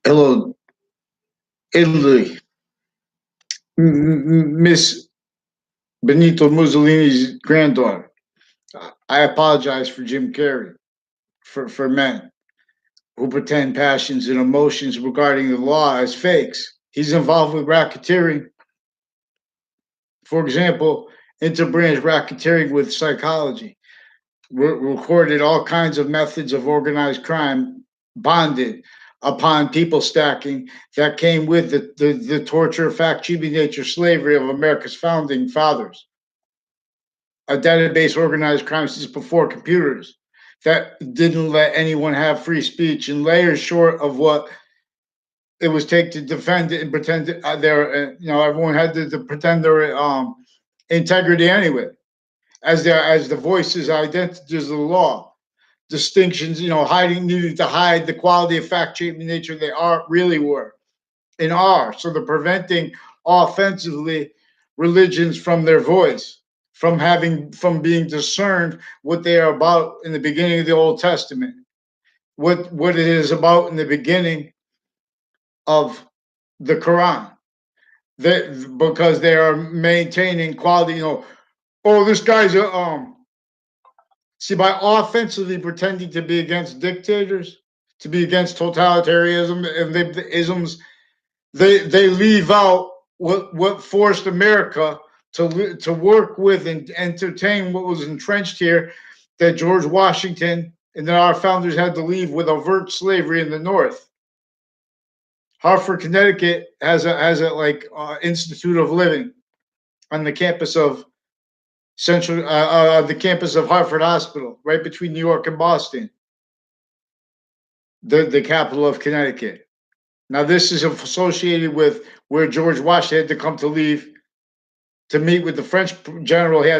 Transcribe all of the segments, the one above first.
Hello, Italy. Miss Benito Mussolini's granddaughter. I apologize for Jim Carrey, for men who pretend passions and emotions regarding the law as fakes. He's involved with racketeering. For example, interbranch racketeering with psychology, recorded all kinds of methods of organized crime, bonded upon people stacking that came with the torture, fact, cheating nature, slavery of America's founding fathers. A database organized crime since before computers that didn't let anyone have free speech and layers short of what it was take to defend it and pretend everyone had to pretend their integrity anyway as the voices identities of the law distinctions, hiding, needing to hide the quality of fact shaping nature they are really were and are. So they're preventing offensively religions from their voice, from being discerned what they are about in the beginning of the Old Testament, what it is about in the beginning of the Quran. Because they are maintaining quality, oh, this guy's a see, by offensively pretending to be against dictators, to be against totalitarianism and the isms, they leave out what forced America to work with and entertain what was entrenched here, that George Washington and that our founders had to leave with overt slavery in the North. Hartford, Connecticut has a Institute of Living on the campus of the campus of Hartford Hospital, right between New York and Boston, the capital of Connecticut. Now, this is associated with where George Washington had to come to leave to meet with the French general. He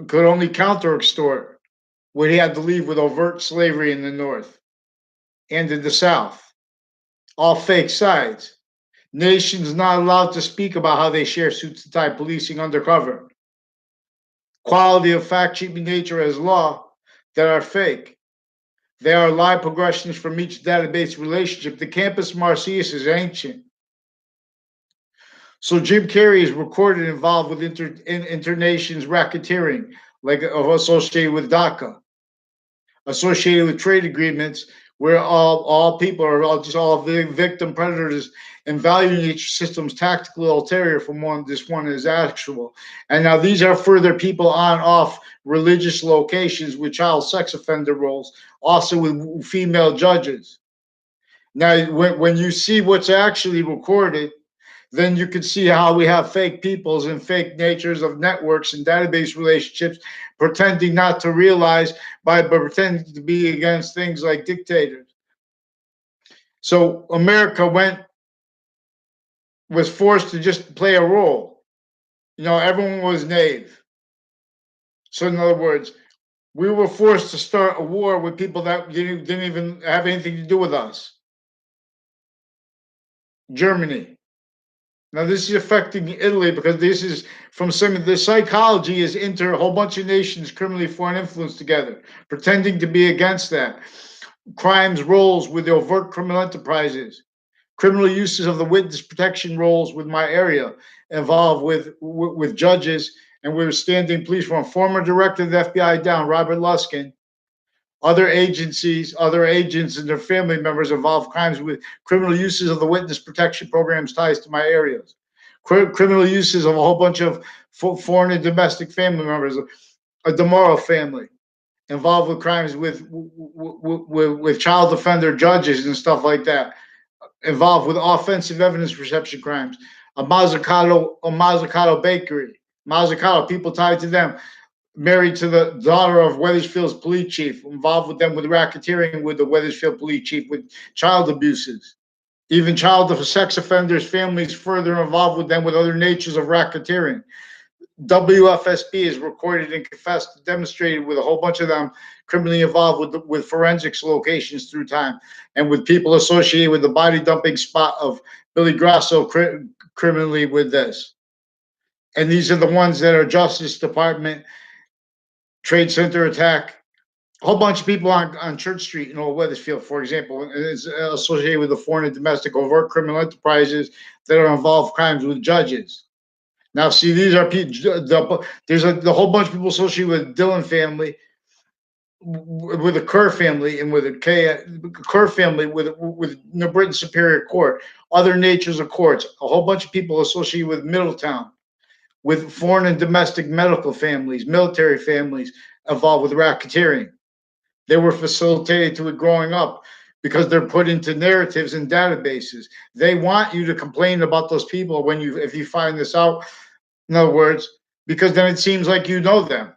could only counter extort when he had to leave with overt slavery in the North and in the South. All fake sides. Nations not allowed to speak about how they share suits and tie policing undercover. Quality of fact sheeting nature as law that are fake. They are live progressions from each database relationship. The campus Marsyas is ancient. So Jim Carrey is recorded involved with internations racketeering, like associated with DACA, associated with trade agreements where all people are all victim predators and valuing each system's tactical ulterior from this one is actual. And now these are further people on off religious locations with child sex offender roles, also with female judges. Now, when you see what's actually recorded, then you can see how we have fake peoples and fake natures of networks and database relationships, pretending not to realize by pretending to be against things like dictators. So America was forced to just play a role. Everyone was naive. So in other words, we were forced to start a war with people that didn't even have anything to do with us. Germany. Now, this is affecting Italy because this is from some of the psychology is enter a whole bunch of nations criminally foreign influence together, pretending to be against that. Crimes roles with the overt criminal enterprises, criminal uses of the witness protection roles with my area, involved with judges, and we were standing police from former director of the FBI down, Robert Luskin, other agencies, other agents, and their family members involved crimes with criminal uses of the witness protection programs ties to my areas. Criminal uses of a whole bunch of foreign and domestic family members, a DeMoro family, involved with crimes with child offender judges and stuff like that, involved with offensive evidence reception crimes, a Mazzucato bakery, Mazzucato, people tied to them, married to the daughter of Wethersfield's police chief, involved with them with racketeering with the Wethersfield police chief, with child abuses. Even child sex offenders' families further involved with them with other natures of racketeering. WFSB is recorded and confessed, demonstrated with a whole bunch of them criminally involved with forensics locations through time, and with people associated with the body dumping spot of Billy Grasso criminally with this. And these are the ones that are Justice Department, Trade Center attack, A whole bunch of people on Church Street in Old Weathersfield, for example, is associated with the foreign and domestic overt criminal enterprises that are involved crimes with judges. Now, see, these are there's the whole bunch of people associated with Dillon family, with the Kerr family, and with the Kerr family, with New Britain Superior Court, other natures of courts, a whole bunch of people associated with Middletown, with foreign and domestic medical families, military families involved with racketeering. They were facilitated to it growing up because they're put into narratives and databases. They want you to complain about those people if you find this out. In other words, because then it seems like you know them.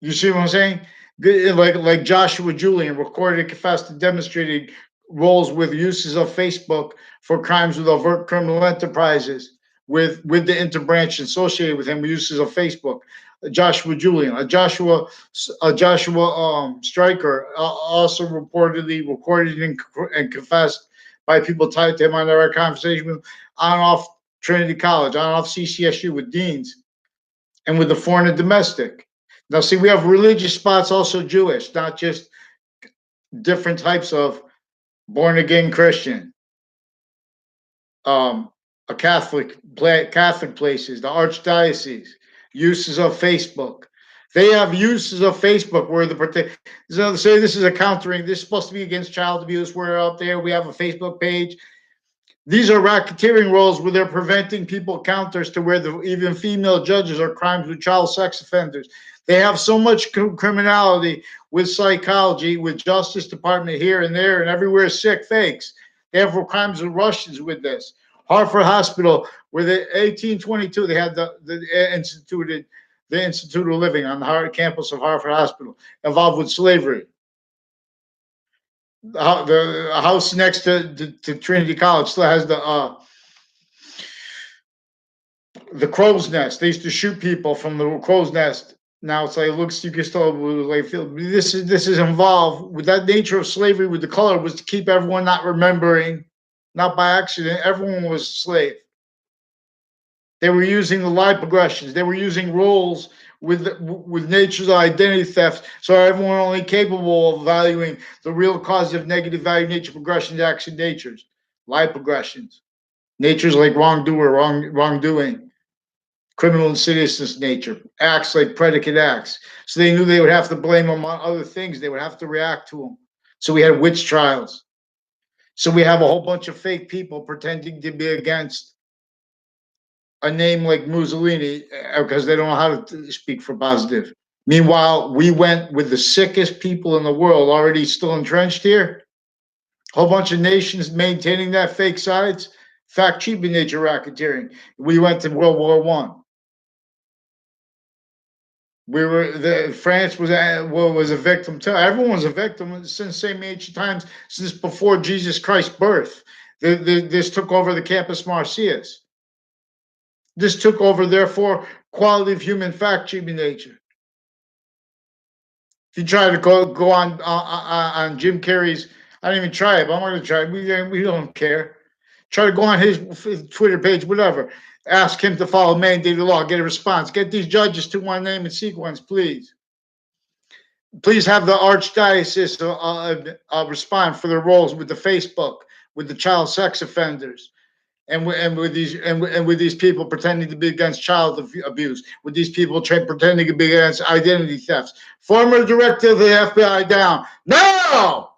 You see what I'm saying? Like Joshua Julian recorded, confessed, and demonstrated roles with uses of Facebook for crimes with overt criminal enterprises, with the interbranch associated with him, uses of Facebook. Joshua Julian, a Joshua Stryker, also reportedly recorded and confessed by people tied to him on their conversation with on and off Trinity College, on and off CCSU with deans, and with the foreign and domestic. Now, see, we have religious spots, also Jewish, not just different types of born again Christian. A Catholic places, the archdiocese, uses of Facebook. They have uses of Facebook where so say this is a countering. This is supposed to be against child abuse. We're out there. We have a Facebook page. These are racketeering roles where they're preventing people counters to where even female judges are crimes with child sex offenders. They have so much criminality with psychology, with Justice Department here and there and everywhere, sick fakes. They have crimes with Russians with this. Hartford Hospital, where the 1822 they had the Institute of Living on the campus of Hartford Hospital, involved with slavery. The house next to Trinity College still has the crow's nest. They used to shoot people from the crow's nest. Now it's like looks you can still like feel this is involved with that nature of slavery. With the color was to keep everyone not remembering, not by accident. Everyone was a slave. They were using the lie progressions. They were using roles with nature's identity theft, so everyone only capable of valuing the real cause of negative value nature progressions, action natures, lie progressions, natures like wrongdoing, criminal insidiousness nature, acts like predicate acts. So they knew they would have to blame them on other things. They would have to react to them. So we had witch trials. So we have a whole bunch of fake people pretending to be against a name like Mussolini because they don't know how to speak for positive. Meanwhile, we went with the sickest people in the world already still entrenched here. A whole bunch of nations maintaining that fake sides, fact cheaping nature racketeering. We went to World War One. France was a victim too. Everyone was a victim since same ancient times, since before Jesus Christ's birth. This took over the Campus Marcius. This took over, therefore, quality of human fact cheaping nature. If you try to go on Jim Carrey's, I didn't even try it, but I'm going to try it. We don't care. Try to go on his Twitter page, whatever. Ask him to follow mandated law. Get a response. Get these judges to one name and sequence, please. Please have the archdiocese respond for their roles with the Facebook, with the child sex offenders, and with these people pretending to be against child abuse, with these people pretending to be against identity thefts. Former director of the FBI down. No!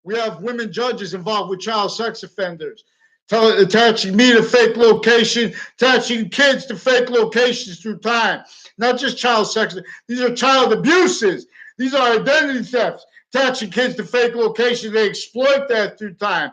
We have women judges involved with child sex offenders, attaching me to fake location, attaching kids to fake locations through time. Not just child sex. These are child abuses. These are identity thefts. Attaching kids to fake locations. They exploit that through time.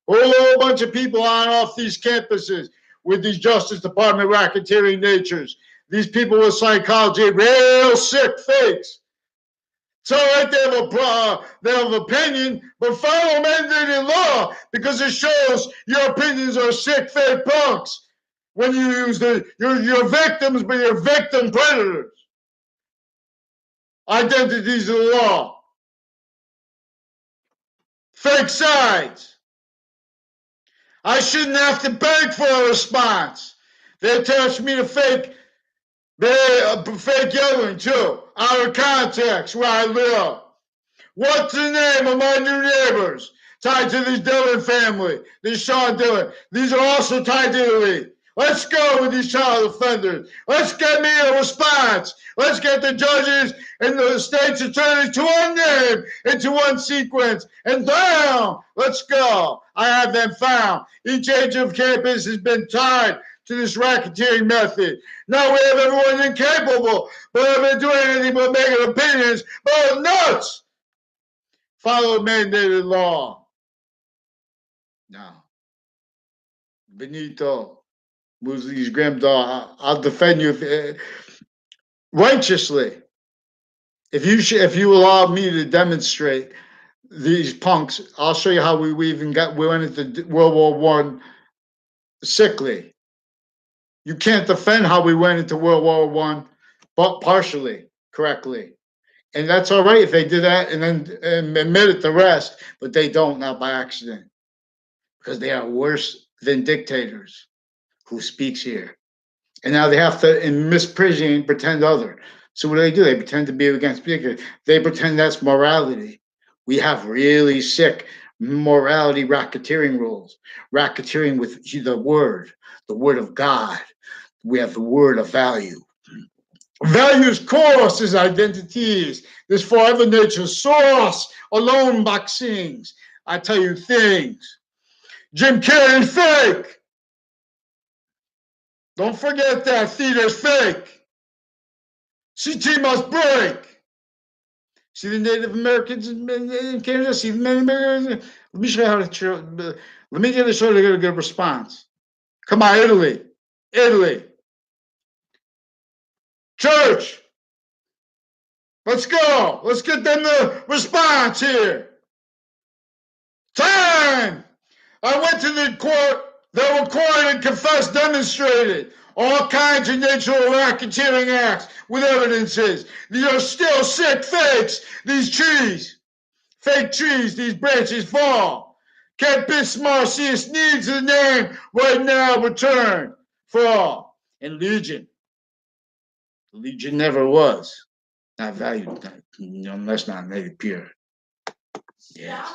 A whole bunch of people on off these campuses with these Justice Department racketeering natures. These people with psychology, real sick fakes. So right, they have opinion, but follow mandated law because it shows your opinions are sick, fake punks. When you use your victims, but you're victim predators. Identities of the law. Fake sides. I shouldn't have to beg for a response. They attach me to fake Fake yelling too, out of context where I live. What's the name of my new neighbors tied to this Dillon family? This Sean Dillon. These are also tied to Italy. Let's go with these child offenders. Let's get me a response. Let's get the judges and the state's attorneys to one name into one sequence. And down, let's go. I have them found. Each agent of campus has been tied to this racketeering method. Now we have everyone incapable, but haven't been doing anything but making opinions, but nuts. Follow mandated law. Now, Benito, Musli's Grimdaw, I'll defend you righteously. If you allow me to demonstrate these punks, I'll show you how we went into World War One sickly. You can't defend how we went into World War One, but partially correctly. And that's all right if they did that and then admitted the rest, but they don't, not by accident, because they are worse than dictators. Who speaks here? And now they have to, in misprision, pretend other. So what do? They pretend to be against speakers. They pretend that's morality. We have really sick morality racketeering rules. Racketeering with the word of God. We have the word of value. Values, courses, identities. This forever nature source, alone boxings. I tell you things. Jim Carrey fake. Don't forget that theater's fake. CT must break. See the Native Americans in Canada? See the Native Americans? Let me show you how to show. Let me get a show to get a good response. Come on, Italy. Italy. Church. Let's go. Let's get them the response here. Time. I went to the court. They were courted and confessed, demonstrated all kinds of natural racketeering acts with evidences. These are still sick fakes. These trees, fake trees, these branches fall. Can't Bismarck see us needs the name right now return for all. And Legion. Legion never was. Not valued, unless not native pure. Yes.